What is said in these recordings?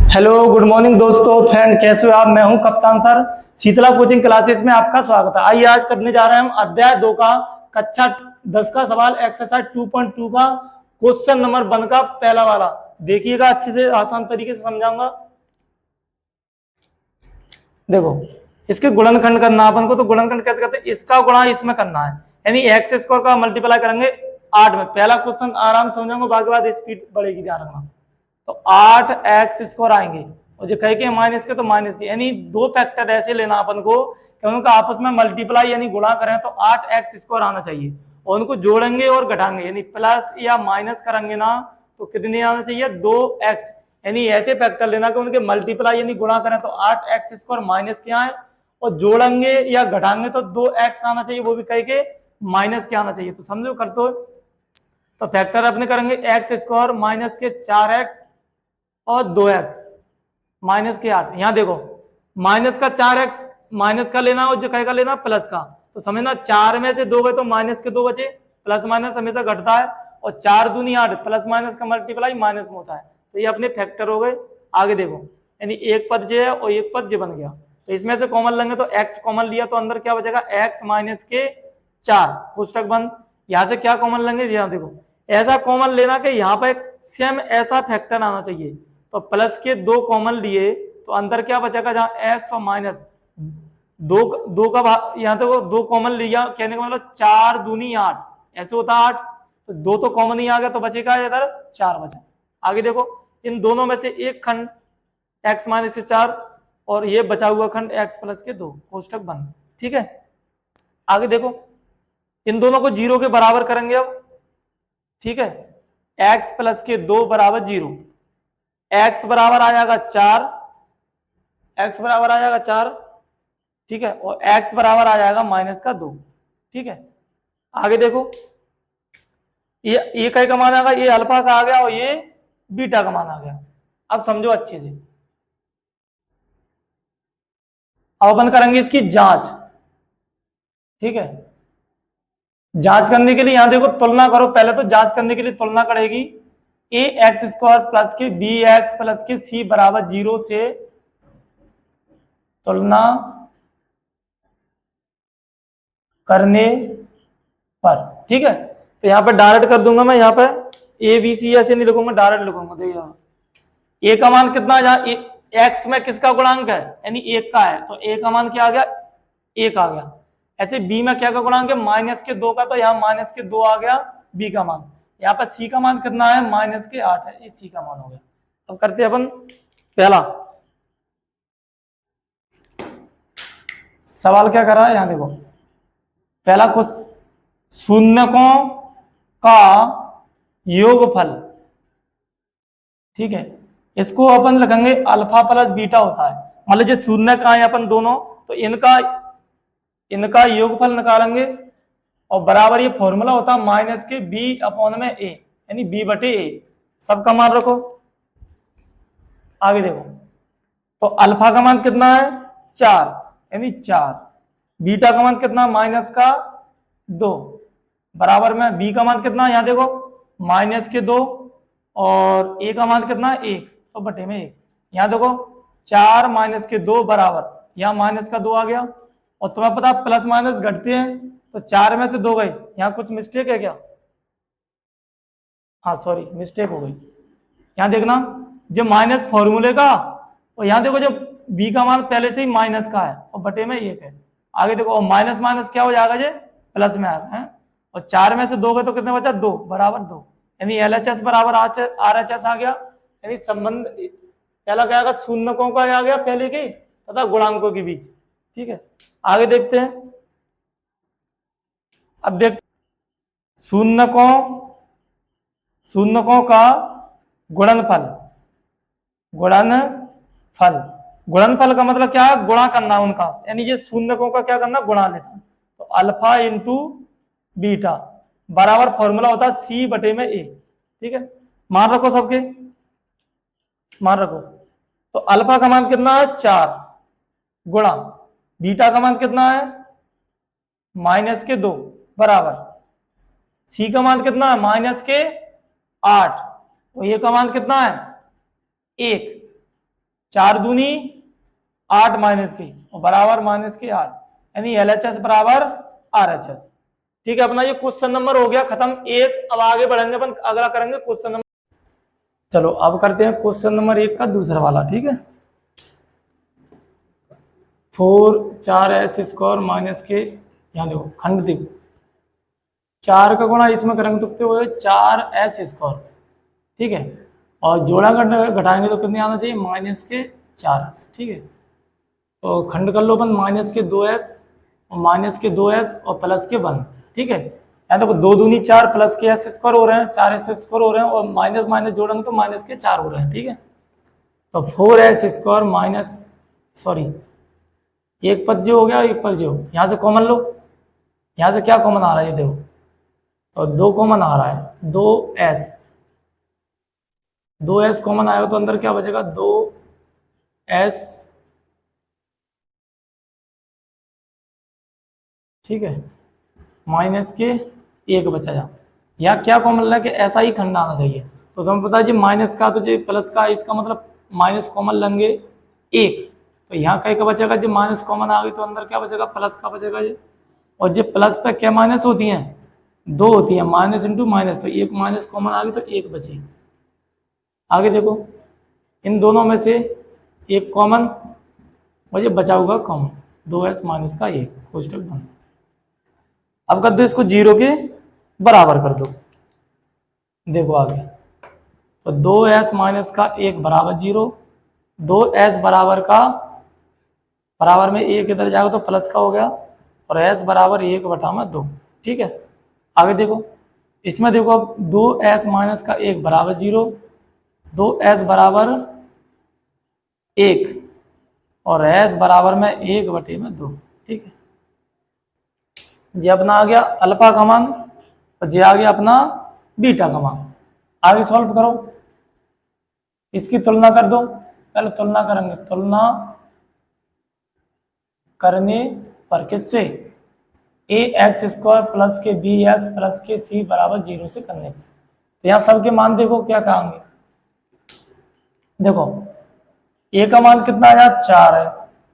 Hello good morning दोस्तों friend, कैसे हो आप। मैं हूं कप्तान सर, शीतला कोचिंग क्लासेस में आपका स्वागत है। आइए आज करने जा रहे हैं हम अध्याय 2 का कक्षा 10 का सवाल एक्सरसाइज 2.2 का क्वेश्चन नंबर 1 का पहला वाला। देखिएगा, अच्छे से आसान तरीके से समझाऊंगा। देखो, इसके गुणनखंड करना अपन को, तो गुणनखंड कैसे करते हैं, इसका गुणा इसमें करना है, यानी एक्स स्क्वायर का मल्टीप्लाई करेंगे 8 में। पहला क्वेश्चन आराम से समझाऊंगा, बाकी बात स्पीड बढ़ेगी, ध्यान रखना। तो 8x² आएंगे, और जो कह के माइनस के तो माइनस के, यानी दो फैक्टर ऐसे लेना अपन को कि उनका आपस में मल्टीप्लाई यानी गुणा करें तो 8x² आना चाहिए, और उनको जोड़ेंगे और घटाएंगे यानी प्लस या माइनस करेंगे ना, तो कितने आना चाहिए 2x, यानी ऐसे फैक्टर लेना कि उनके मल्टीप्लाई यानी गुणा करें तो 8x² माइनस के आए, और जोड़ेंगे या घटाएंगे तो 2x आना चाहिए, वो भी कह के माइनस के आना चाहिए। तो समझो कर तो फैक्टर अपने करेंगे x² माइनस के 4x और 2x माइनस के 8। यहां देखो, माइनस का 4x माइनस का लेना और जो कहेगा लेना प्लस का, तो समझना 4 में से 2 गए तो माइनस के 2 बचे, प्लस माइनस हमेशा घटता है, और 4 दूनी 8, प्लस माइनस का मल्टीप्लाई माइनस में होता है, तो ये अपने फैक्टर हो गए। आगे देखो, यानी एक पद जो है और एक पद जो बन गया, तो इसमें से कॉमन लेंगे तो x कॉमन लिया तो अंदर क्या बचेगा x माइनस के 4 पुस्तक बंद। यहां से क्या कॉमन लेंगे, यहां देखो ऐसा कॉमन लेना कि यहाँ पर सेम ऐसा फैक्टर आना चाहिए, तो प्लस के 2 कॉमन लिए तो अंदर क्या बचेगा, जहां x और माइनस दो दो का यहां तो 2 कॉमन लिया, कहने का मतलब 4 दूनी 8, ऐसे होता है 8, तो 2 तो कॉमन ही आ गया, तो बचेगा इधर 4 बचा। आगे देखो, इन दोनों में से एक खंड x माइनस के 4 और ये बचा हुआ खंड x प्लस के 2 कोष्टक बंद। ठीक है, आगे देखो, इन दोनों को 0 के बराबर करेंगे अब। ठीक है, x प्लस के 2 बराबर 0, x बराबर आ जाएगा 4, x बराबर आ जाएगा 4। ठीक है, और x बराबर आ जाएगा माइनस का 2। ठीक है, आगे देखो, ये कई का मान आ गया, ये अल्फा का आ गया और ये बीटा का मान आ गया। अब समझो अच्छे से, अब अपन करेंगे इसकी जांच। ठीक है, जांच करने के लिए यहां देखो तुलना करो, पहले तो जांच करने के लिए तुलना करेगी ax² प्लस के bx प्लस के c बराबर 0 से तुलना करने पर। ठीक है, तो यहाँ पे डायरेक्ट कर दूंगा मैं, यहाँ पे ए बी सी ऐसे नहीं लिखूंगा, डायरेक्ट लिखूंगा। देखिए ए का मान कितना है, जहाँ एक्स में किसका गुणांक है, यानी 1 का है, तो ए का मान क्या आ गया 1 आ गया। ऐसे बी में क्या का गुणांक है माइनस के 2 का, तो यहाँ माइनस के 2 आ गया बी का मान। यहाँ पर सी का मान कितना है माइनस के 8 है, ये सी का मान हो गया। अब करते हैं अपन पहला सवाल, क्या करा है यहाँ देखो, पहला कुछ शून्यकों का योगफल। ठीक है, इसको अपन लिखेंगे अल्फा प्लस बीटा होता है, मतलब जो शून्य का है अपन दोनों, तो इनका योगफल निकालेंगे, और बराबर ये फॉर्मूला होता है माइनस के बी अपॉन में ए, यानी बी बटे ए, सबका मान रखो। आगे देखो, तो अल्फा का मान कितना है 4, यानी 4, बीटा का मान कितना माइनस का 2, बराबर में बी का मान कितना, यहां देखो माइनस के 2, और ए का मान कितना 1, तो बटे में 1। यहां देखो 4 माइनस के 2 बराबर, यहां माइनस का 2 आ गया, और तुम्हें पता प्लस माइनस घटते हैं, तो 4 में से 2 गए, यहां कुछ मिस्टेक है क्या, हाँ सॉरी मिस्टेक हो गई। यहां देखना जो माइनस फॉर्मूले का, और यहां देखो जो बी का मान पहले से ही माइनस का है और बटे में 1 है। आगे देखो, और माइनस माइनस क्या हो जाएगा, जे प्लस में आएगा है, और 4 में से 2 गए तो कितने बचा 2 बराबर 2, यानी LHS बराबर RHS आ गया, यानी संबंध पहला क्या आएगा शून्यकों का आ गया पहले के तथा गुणांकों के बीच। ठीक है, आगे देखते हैं। अब देख शून्यकों का गुणनफल। गुणनफल का मतलब क्या है, गुणा करना उनका, यानी ये शून्यकों का क्या करना गुणा लेना, तो अल्फा इंटू बीटा बराबर फॉर्मूला होता है सी बटे में ए। ठीक है, मान रखो सबके, मान रखो, तो अल्फा का मान कितना है 4 गुणा बीटा का मान कितना है माइनस के 2 बराबर सी का मान कितना है माइनस के 8, और ये का मान कितना है 1, 4 दूनी 8 माइनस की और बराबर माइनस की 8, यानी LHS बराबर RHS। ठीक है, अपना ये क्वेश्चन नंबर हो गया खत्म एक। अब आगे बढ़ेंगे अपन, अगला करेंगे क्वेश्चन नंबर। चलो अब करते हैं क्वेश्चन नंबर 1 का दूसरा वाला। ठीक है, 4 4s स्क्वायर माइनस के, यहाँ देखो खंड देखो, 4 का गुणा इसमें करेंगे तो कितने हुए 4s स्क्वायर। ठीक है, और जोड़ा घटाएंगे तो कितने आना चाहिए माइनस के 4s। ठीक है, तो खंड कर लो अपन, माइनस के 2s और माइनस के 2s और प्लस के 1। ठीक है, यहाँ देखो 2 दूनी 4 प्लस के s स्क्वायर हो रहे हैं, 4s स्क्वायर हो रहे हैं, और माइनस माइनस जोड़ेंगे तो माइनस के 4 हो रहे हैं। ठीक है, तो 4s स्क्वायर माइनस, सॉरी एक पद जो हो गया एक पद जो, यहाँ से कॉमन लो, यहाँ से क्या कॉमन आ रहा है ये देखो, तो 2 कॉमन आ रहा है, 2s कॉमन आएगा तो अंदर क्या बचेगा 2s। ठीक है, माइनस के 1 बचा जा, यहाँ क्या कॉमन लगा कि ऐसा ही खंड आना चाहिए। तो तुम्हें पता है जी माइनस का तो जी प्लस का, इसका मतलब माइनस कॉमन लेंगे 1, तो यहाँ का एक बचेगा जी, माइनस कॉमन आ गई तो अंदर क्या बचेगा प्लस का बचेगा जी। और जो प्लस पे क्या माइनस होती हैं 2 होती है, माइनस इंटू माइनस, तो एक माइनस कॉमन आ गई तो 1 बची। आगे देखो इन दोनों में से एक कॉमन और ये बचा हुआ कॉमन, 2s माइनस का 1 कोष्टक बंद। अब कर दो इसको 0 के बराबर कर दो, देखो आगे, तो 2s माइनस का 1 बराबर 0, 2s बराबर का बराबर में 1 इधर जाएगा तो प्लस का हो गया, और s बराबर 1/2। ठीक है, आगे देखो इसमें देखो अब 2s माइनस का 1 बराबर 0, 2s बराबर 1 और s बराबर में 1/2। ठीक है, ये अपना आ गया अल्फा का मान और ये आ गया अपना बीटा का मान। आगे सॉल्व करो, इसकी तुलना कर दो, पहले तुलना करेंगे, तुलना करने पर किससे, ax स्क्वायर प्लस के bx प्लस के c बराबर 0 से करने पर। तो यहाँ सबके मान देखो क्या कहेंगे, देखो a का मान कितना है 4 है,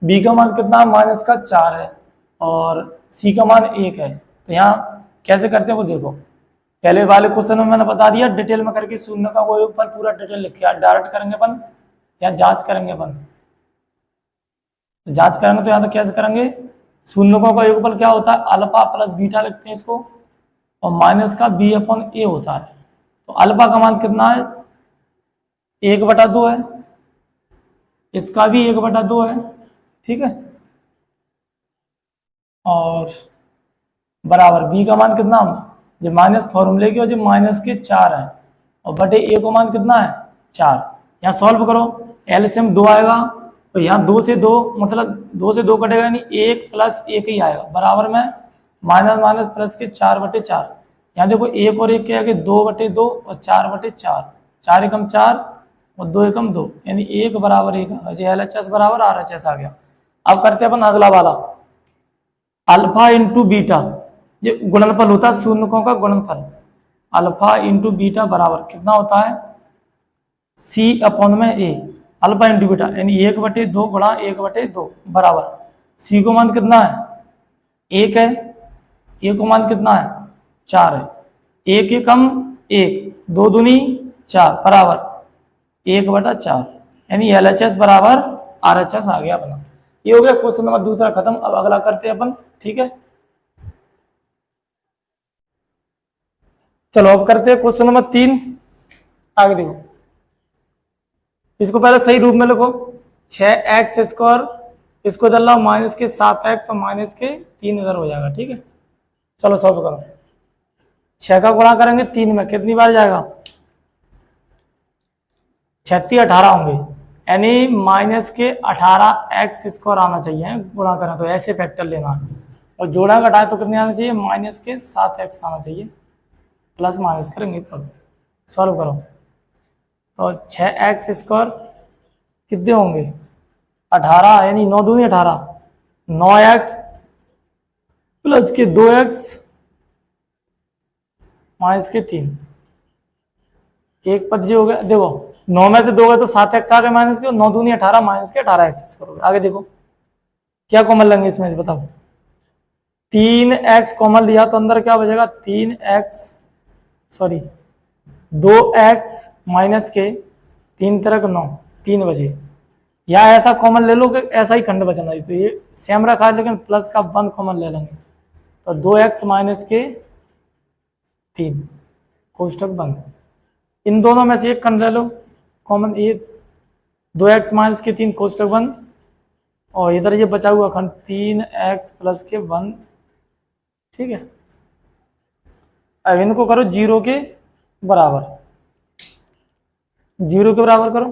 b का मान कितना है माइनस का 4 है, और c का मान 1 है। तो यहाँ कैसे करते हैं वो देखो, पहले वाले क्वेश्चन में मैंने बता दिया डिटेल में करके, शून्य का कोई ऊपर पूरा डिटेल लिखे, डायरेक्ट करेंगे अपन या जांच करेंगे अपन, तो जांच करेंगे तो यहाँ तो कैसे करेंगे, शून्य का कोई ऊपर क्या होता है अल्फा प्लस बीटा लिखते हैं इसको, और माइनस का b/a होता है। तो अल्फा का मान कितना है 1/2 है, इसका भी 1/2 है। ठीक है, और बराबर b का मान कितना, जो माइनस फॉर्मूले की, और जो माइनस के 4 है, और बटे a का मान कितना है 4। यहाँ सॉल्व करो, एलसीएम 2 आएगा, तो यहाँ 2 से 2 मतलब 2 से 2 कटेगा, यानी 1 + 1 ही आएगा, बराबर में माइनस माइनस प्लस के 4/4। यहाँ देखो 1 और 1 के आगे 2/2 और 4/4, 4 एकम 4 और 2 एकम 2, यानी 1 बराबर 1 आ गया, LHS बराबर RHS आ गया। अब करते हैं अपन अगला वाला, अल्फा इंटू बीटा, ये गुणनफल होता है शून्यकों का गुणनफल, अल्फा इंटू बीटा बराबर कितना होता है c/a, अल्फा इंटू बीटा यानी 1/2 गुणा 1/2 बराबर, c को मान कितना है 1 है, a को मान कितना है 4 है, 1 एकम 1, 2 दूनी 4 बराबर 1/4, यानी LHS बराबर RHS आ गया अपना। ये हो गया क्वेश्चन नंबर दूसरा खत्म। अब अगला करते हैं अपन। ठीक है, चलो अब करते हैं क्वेश्चन नंबर 3। आगे देखो, इसको पहले सही रूप में लिखो, 6x स्क्वायर, इसको इधर लाओ माइनस के 7x और माइनस के 3 इधर हो जाएगा। ठीक है, चलो सॉल्व करो, 6 का गुणा करेंगे 3 में कितनी बार जाएगा 36 18 होंगे, यानी माइनस के 18x स्क्वायर आना चाहिए, गुणा करें तो ऐसे फैक्टर लेना है, और जोड़ा घटाए तो कितने आना चाहिए माइनस के 7x आना चाहिए, प्लस माइनस करेंगे तब। सॉल्व करो, तो 6x स्क्वायर कितने होंगे 18, यानी 9 दूनी 18, 9x प्लस के 2x माइनस के 3, एक पद जी हो गया। देखो 9 में से 2 गए तो 7x आ गए माइनस के, 9 दूनी 18 माइनस के 18x करोगे। आगे देखो क्या कॉमन लेंगे इसमें से बताओ। 3x कॉमन लिया तो अंदर क्या बचेगा 3x, सॉरी 2x माइनस के 3 तरह 9, 3 बचे। या ऐसा कॉमन ले लो कि ऐसा ही खंड बचना है, तो ये सेम रखा है लेकिन प्लस का 1 कॉमन ले लेंगे, तो 2x माइनस के 3 कोष्टक बंद। इन दोनों में से एक खंड ले लो कॉमन, ये 2x माइनस के 3 कोष्टक बंद, और इधर ये बचा हुआ खंड 3x प्लस के 1। ठीक है, अब इनको करो 0 के बराबर, 0 के बराबर करो।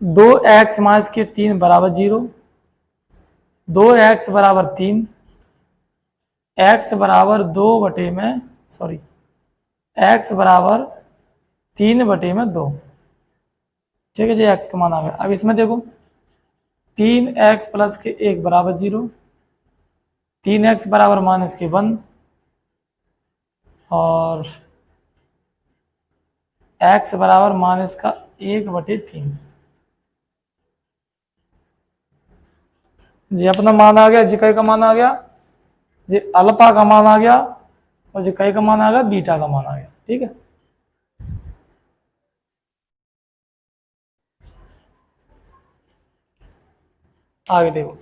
2x माइनस के 3 बराबर 0, 2x बराबर 3, x बराबर 2 बटे में, सॉरी x बराबर 3 बटे में 2। ठीक है जी, x का मान आ गया। अब इसमें देखो 3x प्लस के 1 बराबर 0, 3x बराबर माइनस के 1, और x बराबर माइनस का 1 बटे 3। जी अपना मान आ गया, जी कई का मान आ गया, जी अल्फा का मान आ गया, और जी कई का मान आ गया, बीटा का मान आ गया। ठीक है, आगे देखो।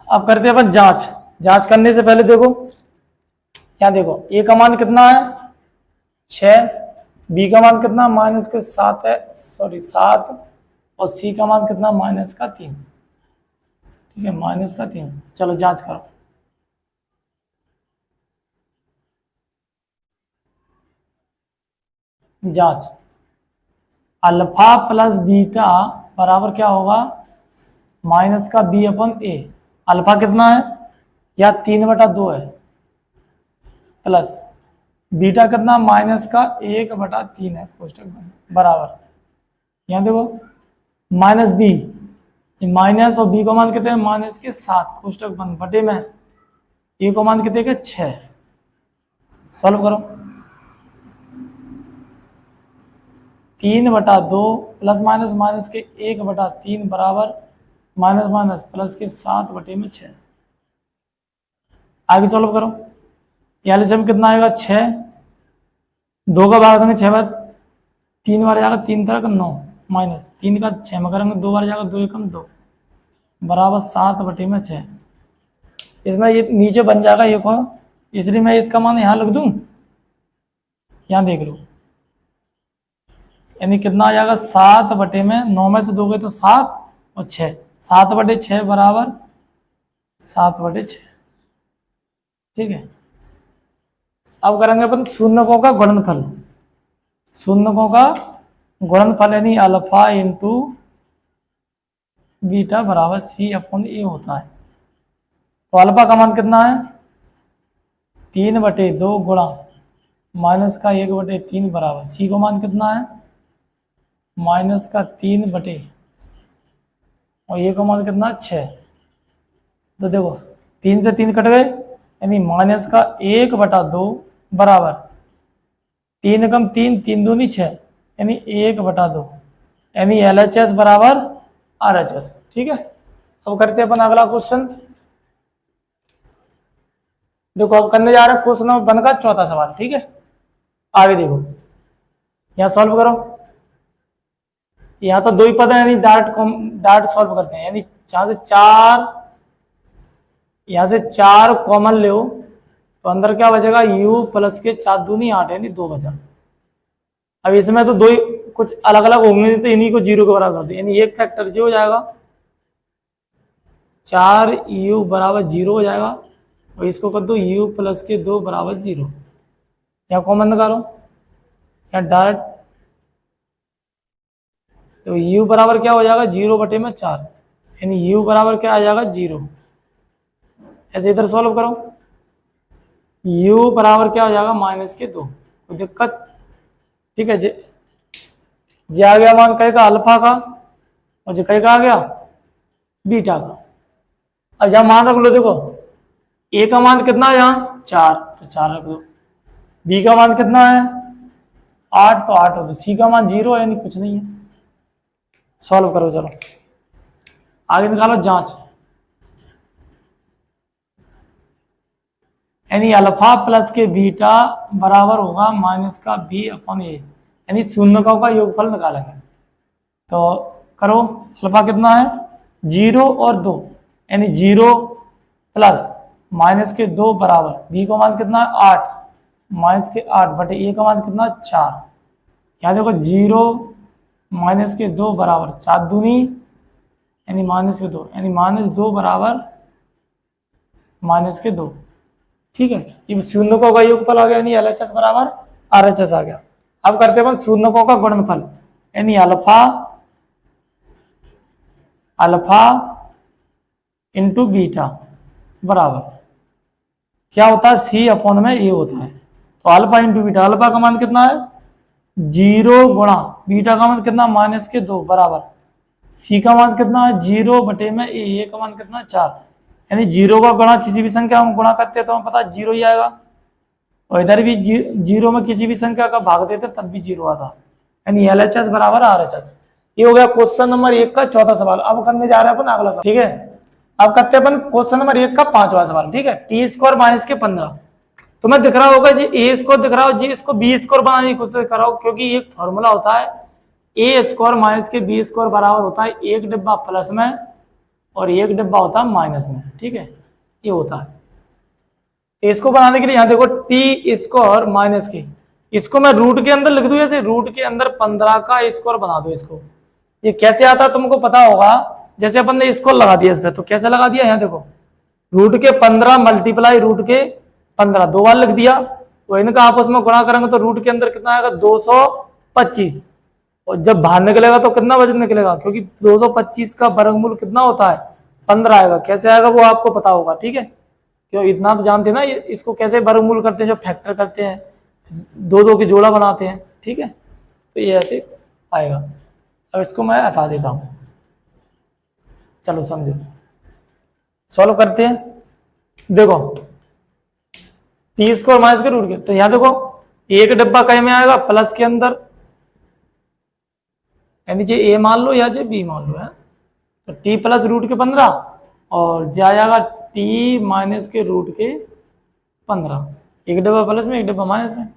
अब करते हैं अपन जांच। जांच करने से पहले देखो यहाँ देखो, ए का मान कितना है 6, बी का मान कितना माइनस के 7 है, सॉरी 7, और सी का मान कितना माइनस का 3। ठीक है, माइनस का 3। चलो जांच करो। जांच, अल्फा प्लस बीटा बराबर क्या होगा माइनस का बी अपन ए। अल्फा कितना है, या 3/2 है, प्लस बीटा कितना माइनस का 1/3 है, कोष्टक बंद, बराबर। यहाँ देखो माइनस बी, माइनस और बी को मान कितने माइनस के 7, कोष्टक बंद, बटे में ए को मान कितने के 6। सॉल्व करो। 3/2 प्लस माइनस माइनस के 1/3 बराबर माइनस माइनस प्लस के 7 बटे में 6। आगे सॉल्व करो। यहाँ से कितना आएगा 6, 2 का भाग देंगे 6 बार, 3 बार जाएगा 3 तरह का 9, माइनस 3 का 6 में करेंगे 2 बार जाएगा 2 एकम 2, बराबर 7 बटे में 6। इसमें ये नीचे बन जाएगा ये को, इसलिए मैं इसका मान यहाँ लिख दूं, यहाँ देख लो, यानी कितना आ जाएगा 7 बटे में 9 में से 2 गए तो 7 और 6, 7 बटे 6 बराबर 7 बटे 6। ठीक है, अब करेंगे अपन शून्यकों का गुणनफल। शून्यकों का गुणनफल यानी अल्फा इंटू बीटा बराबर सी अपॉन ए होता है। तो अल्फा का मान कितना है 3/2 गुणा माइनस का 1/3 बराबर सी को मान कितना है माइनस का 3 बटे, और ए को मान कितना 6। तो देखो 3 से 3 कट गए, यानी माइनस का 1/2 बराबर 3 कम 3, 3 दूनी 6, यानी 1/2, यानी LHS बराबर RHS। ठीक है, अब करते हैं अपन अगला क्वेश्चन। देखो अब करने जा रहे हैं क्वेश्चन नंबर 1 का चौथा सवाल। ठीक है, आगे देखो, यहाँ सॉल्व करो। यहाँ तो 2 ही पद है, यानी डायरेक्ट सॉल्व करते हैं, यानी यहाँ से 4 कॉमन ले, तो अंदर क्या बचेगा u प्लस के 4 दूनी 8, यानी 2 बचा। अब इसमें तो 2 ही कुछ अलग अलग होंगे, तो इन्हीं को 0 के बराबर कर दो, यानी एक फैक्टर जो हो जाएगा 4u बराबर 0 हो जाएगा, और इसको कर दो u प्लस के 2 बराबर 0। यहाँ कॉमन निकालो, यहाँ डायरेक्ट, तो u बराबर क्या हो जाएगा 0 बटे में 4, यानी u बराबर क्या आ जाएगा 0। ऐसे इधर सॉल्व करो, u बराबर क्या हो जाएगा माइनस के 2, कोई दिक्कत। ठीक है, जे आ गया मान कहेगा अल्फा का, और जो कहेगा आ गया बीटा का। अब जहाँ मान रख लो, देखो ए का मान कितना है यहाँ 4, तो 4 रख दो, बी का मान कितना है 8, तो 8 हो, तो सी का मान 0 है, यानी कुछ नहीं है। सॉल्व करो, चलो आगे निकालो जांच। यानी अल्फा प्लस के बीटा बराबर होगा माइनस का बी अपॉन ए, यानी शून्यकों का योगफल निकालेंगे। तो करो, अल्फा कितना है 0 और 2, यानी 0 प्लस माइनस के 2 बराबर बी का मान कितना है 8, माइनस के 8 बटे ए का मान कितना 4। यहाँ देखो 0 माइनस के 2 बराबर 4 दूनी यानी माइनस के 2, यानी -2 बराबर -2। ठीक है, ये शून्यकों का योगफल आ गया, यानी एलएचएस बराबर आरएचएस आ गया। अब करते हैं शून्यकों का गुणनफल, यानी अल्फा इंटू बीटा बराबर क्या होता है सी अपॉन में ए होता है। तो अल्फा इंटू बीटा, अल्फा का मान कितना है 0 गुणा बीटा का मान कितना -2 बराबर सी का मान कितना है 0 बटे में ए का मान कितना 4, यानी 0 का गुणा किसी भी संख्या हम गुणा करते हैं तो हमें पता 0 ही आएगा, और इधर भी 0 में किसी भी संख्या का भाग देते तब भी 0 आता, यानी एलएचएस बराबर आरएचएस। ये हो गया क्वेश्चन नंबर 1 का चौथा सवाल। अब करने जा रहे हैं अपन अगला सवाल। ठीक है, अब करते हैं अपन क्वेश्चन नंबर 1 का 5वां सवाल। ठीक है, टी स्क्वायर माइनस के 15, तुम्हें दिख रहा होगा जी ए स्क्वायर दिख रहा हो जी, इसको बी स्क्वायर बनाने की कोशिश कर रहा हो, क्योंकि एक फॉर्मूला होता है ए स्क्वायर माइनस के बी स्क्वायर बराबर होता है एक डिब्बा प्लस में और एक डिब्बा होता है माइनस में। ठीक है, ये होता है। इसको बनाने के लिए यहाँ देखो टी स्क्वायर माइनस के, इसको मैं रूट के अंदर लिख दूं, जैसे रूट के अंदर 15 का स्क्वायर बना दो इसको। ये कैसे आता है तुमको पता होगा, जैसे अपन ने स्क्वायर लगा दिया इस पे, तो कैसे लगा दिया, यहाँ देखो रूट के 15 मल्टीप्लाई रूट के 15 दो बार लिख दिया, तो इनका आपस में गुणा करेंगे तो रूट के अंदर कितना आएगा 225, और जब बाहर निकलेगा तो कितना वजन निकलेगा, क्योंकि 225 का वर्गमूल कितना होता है 15 आएगा। कैसे आएगा वो आपको पता होगा। ठीक है, क्यों इतना तो जानते हैं ना इसको कैसे वर्गमूल करते हैं, जो फैक्टर करते हैं, दो दो की जोड़ा बनाते हैं। ठीक है, तो ये ऐसे आएगा। अब इसको मैं हटा देता हूं, चलो समझो, सॉल्व करते हैं। देखो टी स्क्वायर माइनस के रूट के, तो यहां देखो एक डिब्बा कहीं में आएगा प्लस के अंदर, यानी जे ए मान लो या जे बी मान लो है, तो टी प्लस रूट के 15 और जाएगा टी माइनस के रूट के 15, एक डिब्बा प्लस में एक डिब्बा माइनस में।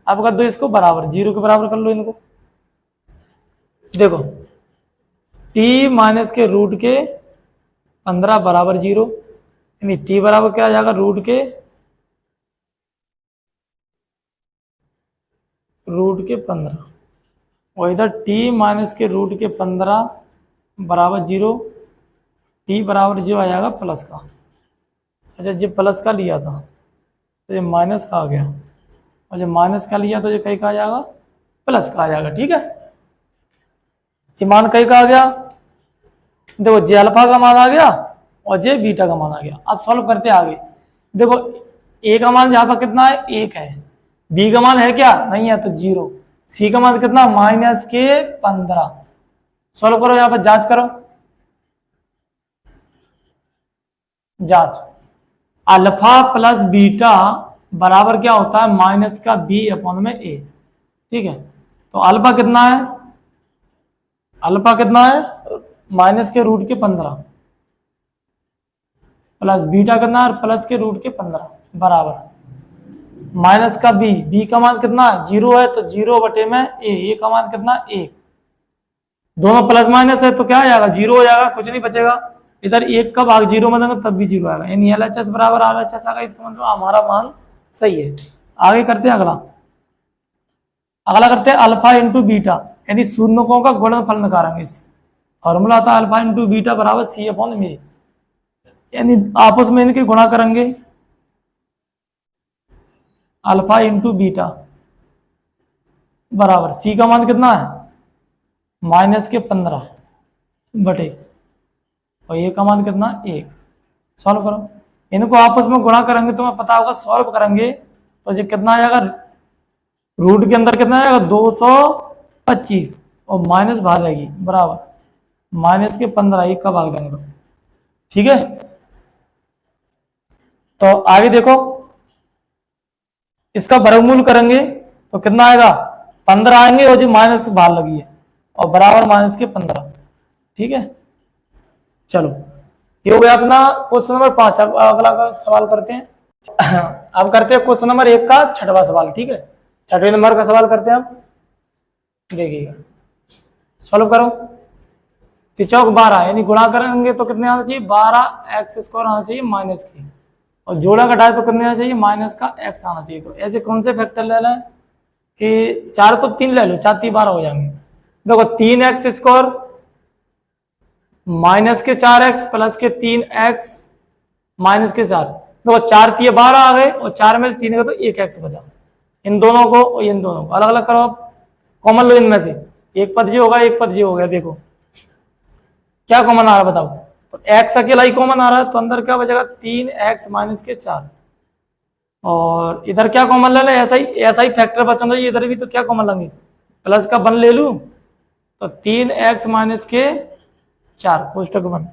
अब कर दो इसको बराबर, 0 के बराबर कर लो इनको। देखो टी माइनस के रूट के 15 बराबर 0, यानी टी बराबर क्या आ जाएगा रूट के 15, और इधर टी माइनस के रूट के 15 बराबर 0, टी बराबर जो आ जाएगा प्लस का। अच्छा, जो प्लस का लिया था तो ये माइनस का आ गया, और जब माइनस का लिया तो ये कहीं का आ जाएगा प्लस का आ जाएगा। ठीक है, ये मान कहीं का आ गया, देखो जे अल्फा का मान आ गया और जे बीटा का मान आ गया। अब सॉल्व करते आगे। देखो ए का मान यहाँ पर कितना है 1 है, बी का मान है क्या नहीं है तो 0, सी का मान कितना -15। सॉल्व करो, यहाँ पर जांच करो, जांच अल्फा प्लस बीटा बराबर क्या होता है माइनस का बी अपॉन में ए। ठीक है, तो अल्फा कितना है, अल्फा कितना है माइनस के रूट के 15 प्लस बीटा कितना है प्लस के रूट के 15 बराबर माइनस का बी, बी का मान कितना 0 है तो 0 बटे में ए का मान कितना 1, दोनों प्लस माइनस है तो क्या आ जाएगा 0 हो जाएगा, कुछ नहीं बचेगा। इधर 1 का भाग 0 में देंगे तब भी 0 आएगा, यानी एलएचएस बराबर आरएचएस आएगा। इसका मतलब हमारा मान सही है। आगे करते हैं अगला, अगला करते हैं अल्फा इंटू बीटा, यानी शून्यकों का गुणनफल निकालेंगे। इस फॉर्मूला आता है अल्फा इंटू बीटा बराबर सी अपॉन में, यानी आपस में इनके गुणा करेंगे। अल्फा इंटू बीटा बराबर सी का मान कितना है माइनस के 15 बटे और ए का मान कितना 1। सॉल्व करो, इनको आपस में गुणा करेंगे तो मैं पता होगा, सॉल्व करेंगे तो जो कितना आ जाएगा रूट के अंदर कितना आएगा 225 और माइनस भाग जाएगी बराबर माइनस के 15, 1 का भाग देंगे तो। ठीक है, तो आगे देखो इसका वर्गमूल करेंगे तो कितना आएगा, 15 आएंगे, और जो माइनस बाहर लगी है और बराबर माइनस के 15। ठीक है, चलो ये हो गया अपना क्वेश्चन नंबर 5। अब अगला का सवाल करते हैं। अब करते हैं क्वेश्चन नंबर 1 का छठवां सवाल। ठीक है, छठवें नंबर का सवाल करते हैं। अब देखिएगा, सॉल्व करो। तिचौक 12 यानी गुणा करेंगे तो कितने आना चाहिए, 12x² आना चाहिए माइनस के, और जोड़ा घटाए तो कितने आना चाहिए, माइनस का x आना चाहिए। तो ऐसे कौन से फैक्टर ले लें कि 4 तो 3 ले लो, 4 3 12 हो जाएंगे। देखो 3x² माइनस के 4x प्लस के 3x माइनस के 4। देखो 4 3 12 आ गए, और 4 में 3 का तो 1x बचा। इन दोनों को और इन दोनों को अलग अलग करो, कॉमन लो इनमें से। एक पद जी होगा, एक पद जी हो गया। देखो क्या कॉमन आ रहा है बताओ, तो x अकेला ही कॉमन आ रहा है, तो अंदर क्या बचेगा, 3x माइनस के 4। और इधर क्या कॉमन ले लें, ऐसा ही फैक्टर बचना चाहिए। इधर भी तो क्या कॉमन लेंगे, प्लस का 1 ले लूं तो 3x माइनस के 4 कोष्टक 1।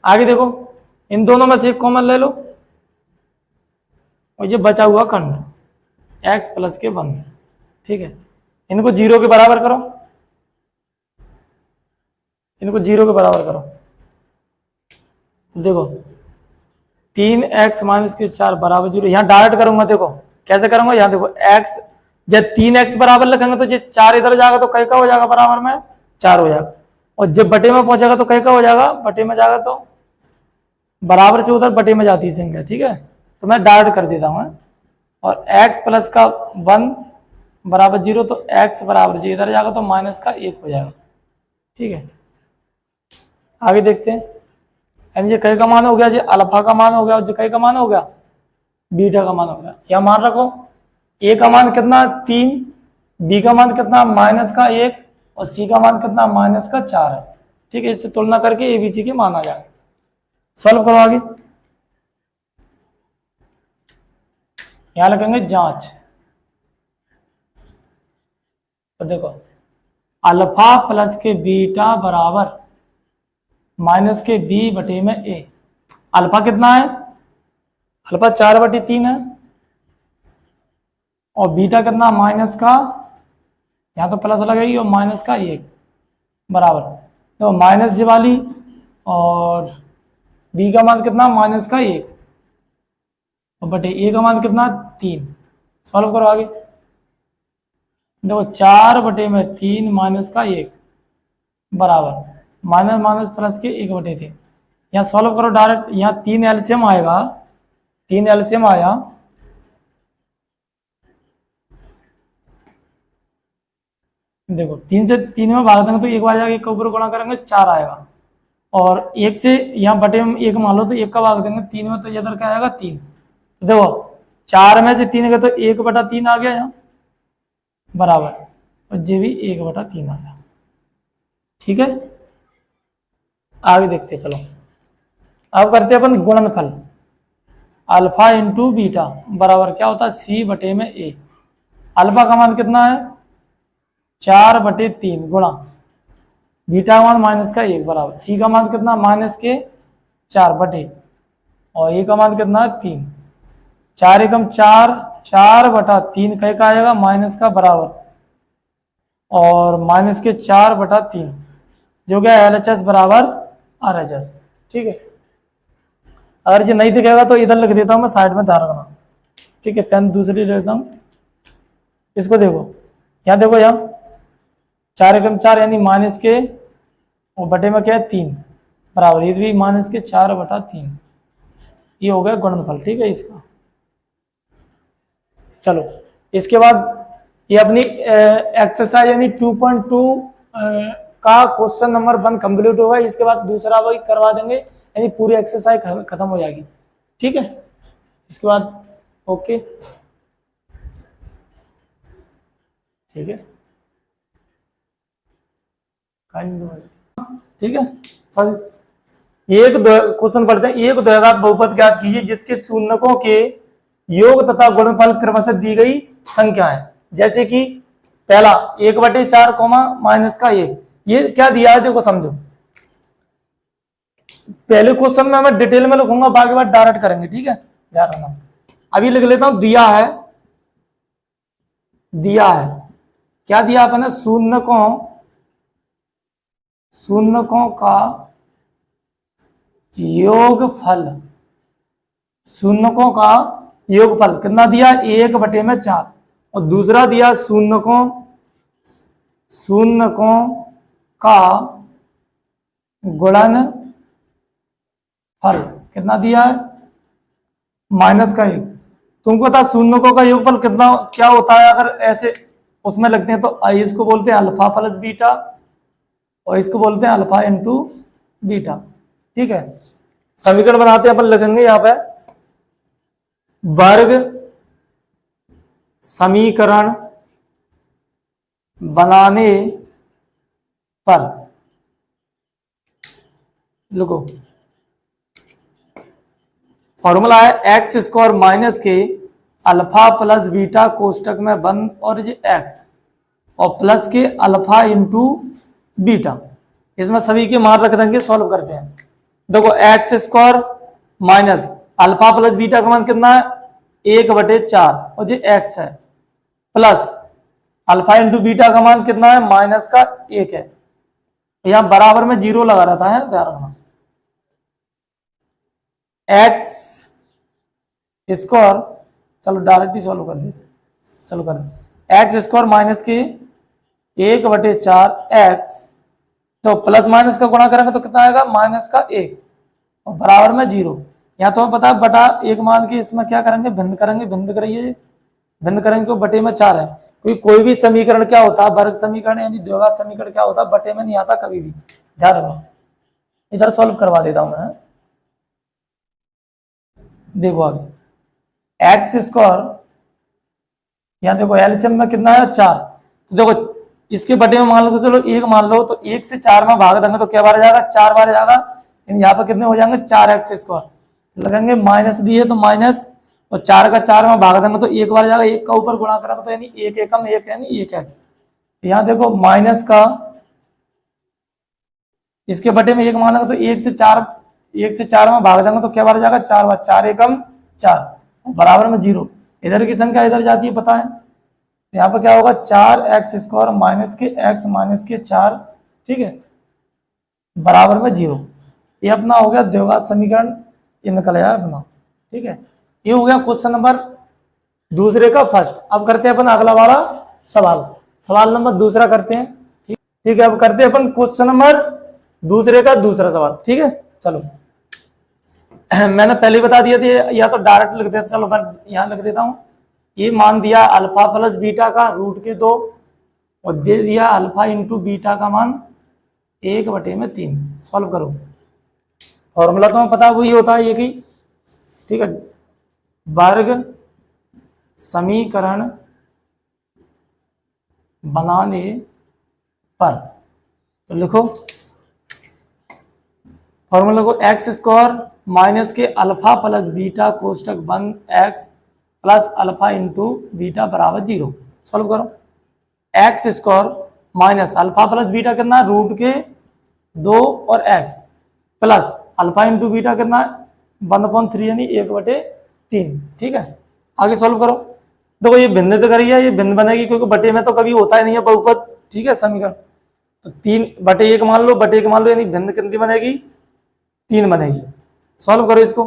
आगे देखो इन दोनों में से एक कॉमन ले लो, और ये बचा हुआ खंड x प्लस के 1। ठीक है, इनको 0 के बराबर करो, इनको 0 के बराबर करो। तो देखो 3x माइनस के 4 बराबर 0। यहाँ डायरेक्ट करूंगा, देखो कैसे करूंगा। यहाँ देखो x जब 3x बराबर लिखेंगे तो ये 4 इधर जाएगा तो कई का हो जाएगा, बराबर में 4 हो जाएगा। और जब बटे में पहुंचेगा तो कई का हो जाएगा, बटे में जाएगा तो बराबर से उधर बटे में जाती है संख्या। ठीक है, तो मैं डायरेक्ट कर देता हूँ। और x प्लस का 1 बराबर 0, तो x बराबर जी इधर जाएगा तो माइनस का 1 हो जाएगा। ठीक है, आगे देखते हैं। यानी कई का मान हो गया, जो अल्फा का मान हो गया, और जो कई का मान हो गया, बीटा का मान हो गया। यह मान रखो, ए का मान कितना 3, बी का मान कितना माइनस का 1, और सी का मान कितना माइनस का 4 है। ठीक है, इससे तुलना करके एबीसी के मान आ जाएंगे। सॉल्व करो आगे। यहां लिखेंगे जांच। तो देखो अल्फा प्लस के बीटा बराबर माइनस के बी बटे में ए। अल्फा कितना है, अल्फा 4/3 है, और बीटा कितना माइनस का, यहाँ तो प्लस लगेगी, और माइनस का 1 बराबर। तो माइनस जी वाली, और बी का मान कितना माइनस का 1, और बटे ए का मान कितना 3। सॉल्व करो आगे। देखो 4/3 माइनस का 1 बराबर माइनस माइनस प्लस के 1/3। यहाँ सॉल्व करो डायरेक्ट। यहाँ 3 एलसीएम आएगा, 3 एलसीएम आया, देखो 3 से 3 में भाग देंगे तो 1 बार जाके 1 का ऊपर गुणा करेंगे 4 आएगा, और 1 से यहाँ बटे में 1 मान लो तो 1 का भाग देंगे 3 में, तो इधर क्या आएगा 3। तो देखो 4 में से 3 गए तो 1/3 आ गया यहाँ बराबर, और ये भी 1/3 आ गया। ठीक है, आगे देखते चलो। अब करते हैं अपन गुणनफल। अल्फा इंटू बीटा बराबर क्या होता है, सी बटे में ए। अल्फा का मान कितना है 4/3 गुणा बीटा का मान माइनस का 1 बराबर सी का मान कितना माइनस के 4 बटे, और ए का मान कितना है 3। 4 एकम 4, 4/3 कई का आएगा माइनस का बराबर, और माइनस के 4/3 जो क्या LHS बराबर RHS। ठीक है, अगर ये नहीं दिखेगा तो इधर लिख देता हूँ मैं, साइड में ध्यान रखना। ठीक है, पेन दूसरी ले लेता हूँ। इसको देखो, यहाँ देखो, यहाँ 4 एकम 4 यानी माइनस के, और बटे में क्या है 3 बराबर, ये भी माइनस के 4/3। ये हो गया गुणनफल। ठीक है इसका। चलो इसके बाद ये अपनी एक्सरसाइज यानी 2.2 का क्वेश्चन नंबर 1 कंप्लीट होगा। इसके बाद दूसरा वही करवा देंगे, यानी पूरी एक्सरसाइज खत्म हो जाएगी। ठीक है, इसके बाद ओके। ठीक है, ठीक है सर। एक क्वेश्चन पढ़ते हैं। एक द्विघात बहुपद ज्ञात कीजिए जिसके शून्यकों के योग तथा गुणनफल क्रमशः दी गई संख्या है। जैसे कि पहला 1/4 माइनस का 1, ये क्या दिया है देखो समझो। पहले क्वेश्चन में मैं डिटेल में लिखूंगा, बाकी बात डायरेक्ट करेंगे। ठीक है, ध्यान रखना। अभी लिख लेता हूं, दिया है दिया है, क्या दिया अपन ने, शून्यकों का योगफल, शून्यकों का योगफल कितना दिया, 1/4, और दूसरा दिया शून्यकों का गुणनफल कितना दिया है, -1। तुमको पता शून्यकों का योगफल कितना क्या होता है, अगर ऐसे उसमें लगते हैं तो इसको बोलते हैं अल्फा प्लस बीटा, और इसको बोलते हैं अल्फा इंटू बीटा। ठीक है, समीकरण बनाते हैं अपन, लिखेंगे यहां पे वर्ग समीकरण बनाने पर, लिखो फॉर्मूला है एक्स स्क्वायर माइनस के अल्फा प्लस बीटा कोष्टक में बंद और ये एक्स और प्लस के अल्फा इंटू बीटा, इसमें सभी के मान रख देंगे, सॉल्व करते हैं। देखो x square minus alpha plus beta का मान कितना है, 1/4, और ये एक्स है, प्लस अल्फा इंटू बीटा का मान कितना है, -1 है। यहां बराबर में 0 लगा रहता है, ध्यान रखना। एक्स स्क्वायर, चलो डायरेक्ट ही सॉल्व कर देते, चलो कर देते। एक्स स्क्वायर माइनस के 1/4 एक्स, तो प्लस माइनस का गुणा करेंगे तो कितना आएगा, -1, और बराबर में 0। यहाँ तुम्हें पता है बटा 1 मान के इसमें क्या करेंगे, भिन्न करेंगे, भिन्न करिए, भिन्न करेंगे तो बटे में 4 है, क्योंकि कोई भी समीकरण क्या होता है, वर्ग समीकरण यानी द्विघात समीकरण क्या होता है, बटे में नहीं आता कभी भी, ध्यान रखना। इधर सॉल्व करवा देता हूं मैं, देखो आगे एक्स स्क्वायर, यहाँ देखो एलसीएम में कितना है, 4, तो देखो इसके बटे में मान लो, चलो 1 मान लो, तो 1 से 4 में भाग देंगे तो क्या बार जाएगा, 4 बार जाएगा, यहाँ पर कितने हो जाएंगे, 4x स्क्वायर, लगेंगे माइनस दिए तो माइनस, और 4 का 4 में भाग देंगे तो 1 बार जाएगा, 1 का ऊपर गुणा करेंगे तो यानी 1 एकम 1 यानी 1x। यहाँ देखो माइनस का इसके बटे में 1 मानेंगे तो 1 से 4 में भाग देंगे तो क्या बार जाएगा, 4 बार, 4 एकम 4, बराबर में 0। इधर की संख्या इधर जाती है, पता है, तो यहाँ पर क्या होगा, 4x स्क्वायर माइनस के x माइनस के 4, ठीक है, बराबर में 0। ये अपना हो गया द्विघात समीकरण, ये निकल आया अपना। ठीक है, ये हो गया क्वेश्चन नंबर दूसरे का फर्स्ट। अब करते हैं अपन अगला वाला सवाल, सवाल नंबर दूसरा करते हैं। ठीक है, अब करते हैं अपन क्वेश्चन नंबर दूसरे का दूसरा सवाल। ठीक है, चलो मैंने पहले ही बता दिया था, या तो डायरेक्ट लिख देता, चलो मैं यहाँ लिख देता हूँ। ये मान दिया अल्फा प्लस बीटा का √2, और दे दिया अल्फा इंटू बीटा का मान 1/3। सॉल्व करो, फॉर्मूला तो पता वही होता है एक ही। ठीक है, वर्ग समीकरण बनाने पर, तो लिखो फॉर्मूला को, एक्स स्क्वायर माइनस के अल्फा प्लस बीटा कोष्टक बंद x plus alpha into beta बराबर 0। सॉल्व करो, x square minus alpha plus beta कितना, √2 और x plus alpha into beta कितना, 1/3 यानी 1/3। ठीक है, आगे सॉल्व करो। देखो ये भिन्न तो करिए, ये भिन्न बनेगी क्योंकि बटे में तो कभी होता ही नहीं है बहुपद। ठीक है, समीकरण तो 3/1 मान लो, बटे 1 मान लो, यानी भिन्न कितनी बनेगी, 3 बनेगी। सॉल्व करो इसको,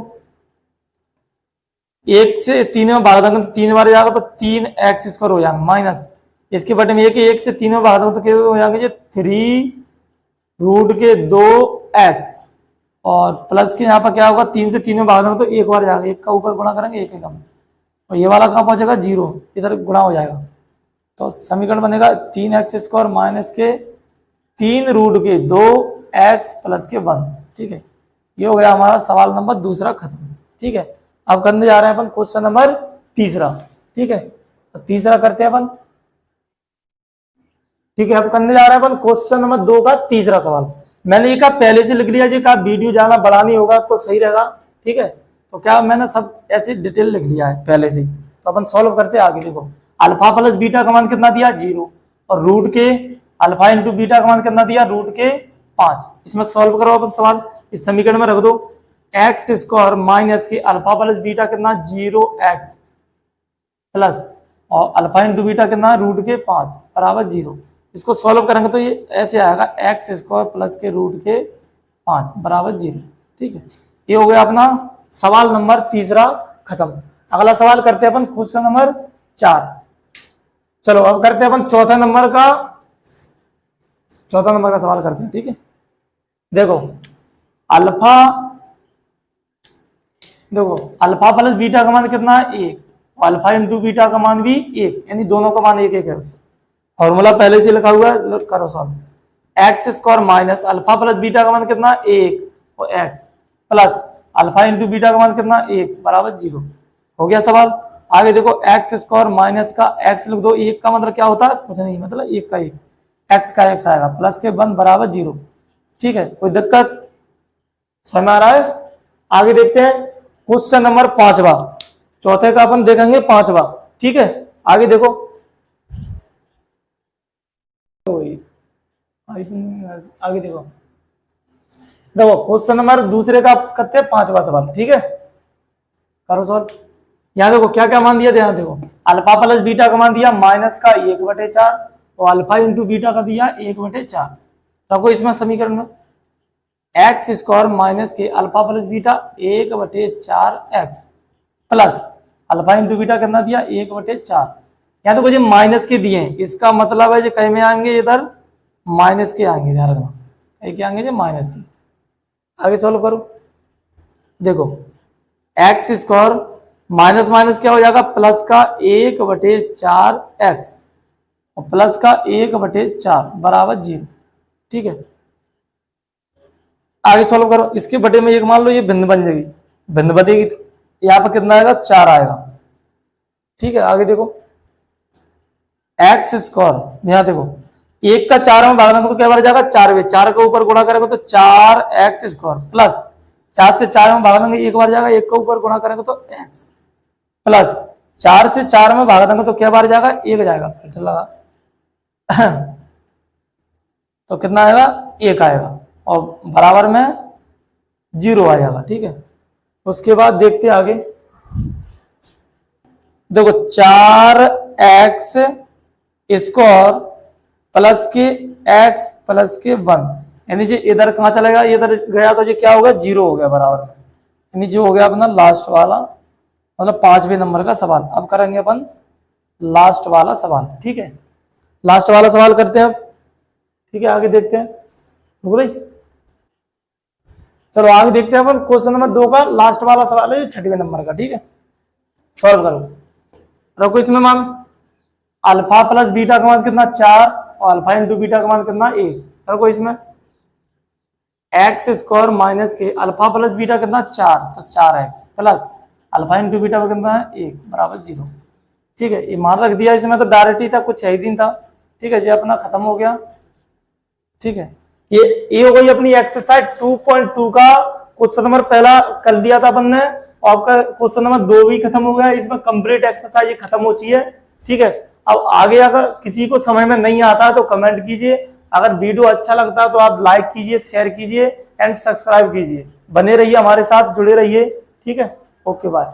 1 से 3 में भाग देंगे तो 3 बार जाएगा, तो 3x स्क्वायर हो जाएगा, माइनस इसके बटे में 1 से 3 में भाग देंगे तो क्या हो जाएंगे, 3√2x, और प्लस के यहाँ पर क्या होगा, 3 से 3 में भाग देंगे तो 1 बार जाएगा, 1 का ऊपर गुणा करेंगे 1 एकम, और ये वाला कहाँ पहुंचेगा, 0, इधर गुणा हो जाएगा। तो समीकरण बनेगा 3x स्क्वायर माइनस के 3√2x प्लस के 1। ठीक है, ये हो गया हमारा सवाल नंबर दूसरा खत्म। ठीक है, अब करने जा रहे हैं अपन क्वेश्चन नंबर तीसरा। ठीक है, तो तीसरा करते हैं अपन। ठीक है, अब करने जा रहे हैं अपन क्वेश्चन नंबर 2 का तीसरा सवाल। मैंने ये कहा पहले से लिख लिया, जी कहा वीडियो ज्यादा बड़ा नहीं होगा तो सही रहेगा। ठीक है, तो क्या मैंने सब ऐसे डिटेल लिख लिया है पहले से ही, तो अपन सॉल्व करते हैं आगे। देखो अल्फा प्लस बीटा का मान कितना दिया, 0, और रूट के अल्फा इंटू बीटा का मान कितना दिया, √5। इसमें सॉल्व करो अपन सवाल, इस समीकरण में रख दो, एक्स स्क्वायर माइनस के अल्फा प्लस बीटा कितना, 0x प्लस, और अल्फा इंटू बीटा कितना है, रूट के 5 बराबर 0। इसको सॉल्व करेंगे तो ये ऐसे आएगा एक्स स्क्वायर प्लस के रूट के 5 बराबर 0। ठीक है, ये हो गया अपना सवाल नंबर तीसरा खत्म। अगला सवाल करते हैं अपन क्वेश्चन नंबर 4। चलो अब करते हैं अपन चौथा नंबर का सवाल करते हैं। ठीक है, देखो अल्फा प्लस बीटा का मान कितना है, 1। अल्फा इंटू बीटा का मान भी 1, यानी दोनों का मान 1 1 है। फॉर्मूला पहले से लिखा हुआ है, करो solve. X square minus alpha plus beta का मान कितना, 1, और x plus alpha into beta का मान कितना, 1 बराबर 0। हो गया सवाल। आगे देखो एक्स स्क्वायर माइनस का एक्स लिख दो, 1 का मतलब क्या होता है, कुछ नहीं, मतलब 1 का 1, एक्स का एक्स आएगा, प्लस के 1 बराबर 0। ठीक है, कोई दिक्कत समझ में आ रहा है। आगे देखते हैं क्वेश्चन नंबर 5वां। चौथे का अपन देखेंगे 5वां। ठीक है, आगे देखो, आगे देखो क्वेश्चन नंबर दूसरे का करते हैं 5वां सवाल। ठीक है, करो सॉल्व। यहाँ देखो क्या क्या मान दिया, ध्यान देखो। अल्फा प्लस बीटा का मान दिया माइनस का 1/4 और अल्फा इंटू बीटा का दिया 1/4। रखो इसमें समीकरण में एक्स स्क्वायर माइनस के alpha plus beta 1/4 x plus alpha into beta कितना दिया 1/4। यहाँ देखो ये माइनस के दिए हैं, इसका मतलब है जो कहीं में आएंगे, इधर माइनस के आएंगे, ध्यान रखना कहीं के आएंगे, माइनस के। आगे सॉल्व करो, देखो एक्स स्क्वायर माइनस माइनस क्या हो जाएगा, प्लस का 1/4 एक्स और प्लस का 1/4 बराबर 0। ठीक है, आगे सॉल्व करो। इसके बटे में एक मान लो ये बिंदु बन जाएगी, बिंदु बनेगी तो यहाँ पर कितना आएगा, 4 आएगा। ठीक है, आगे देखो एक्स स्क्वायर, यहाँ देखो 1 का 4 में भागना तो क्या बन जाएगा, 4 वे 4 के ऊपर गुणा करेंगे तो 4x स्क्वायर प्लस 4 से 4 में भाग देंगे 1 बार जाएगा, 1 के ऊपर गुणा करेंगे तो x प्लस 4 से 4 में भाग देंगे तो क्या बार जाएगा, 1 जाएगा, फिल्टर लगा तो कितना आएगा, 1 आएगा और बराबर में 0 आ जाएगा। ठीक है, उसके बाद देखते हैं आगे, देखो 4x स्क्वायर प्लस के x प्लस के 1, यानी जी इधर कहाँ चलेगा, इधर गया तो जी क्या होगा, 0 हो गया बराबर में, यानी जो हो गया अपना लास्ट वाला, मतलब 5वें नंबर का सवाल। अब करेंगे अपन लास्ट वाला सवाल। ठीक है, लास्ट वाला सवाल करते हैं अब। ठीक है, आगे देखते हैं, भाई चलो आगे देखते हैं अपन क्वेश्चन नंबर 2 का लास्ट वाला सवाल है, 6वें नंबर का। ठीक है, सॉल्व करो। रखो इसमें मान अल्फा प्लस बीटा का मान कितना, 4 और अल्फा इंटू बीटा का मान कितना, 1। रखो इसमें एक्स स्क्वायर माइनस के अल्फा प्लस बीटा कितना, 4, तो 4x plus alpha into beta का कितना है, 1 बराबर 0। ठीक है, ये मान रख दिया, इसमें तो डायरेक्ट ही था, कुछ चाहिए नहीं था। ठीक है जी, अपना खत्म हो गया। ठीक है, ये हो गई अपनी एक्सरसाइज 2.2 का क्वेश्चन नंबर पहला कर दिया था अपन ने, और आपका क्वेश्चन नंबर 2 भी खत्म हो गया। इसमें कंप्लीट एक्सरसाइज ये खत्म हो चुकी है। ठीक है, अब आगे अगर किसी को समझ में नहीं आता है तो कमेंट कीजिए, अगर वीडियो अच्छा लगता है तो आप लाइक कीजिए, शेयर कीजिए एंड सब्सक्राइब कीजिए। बने रहिए हमारे साथ, जुड़े रहिए। ठीक है, ओके बाय।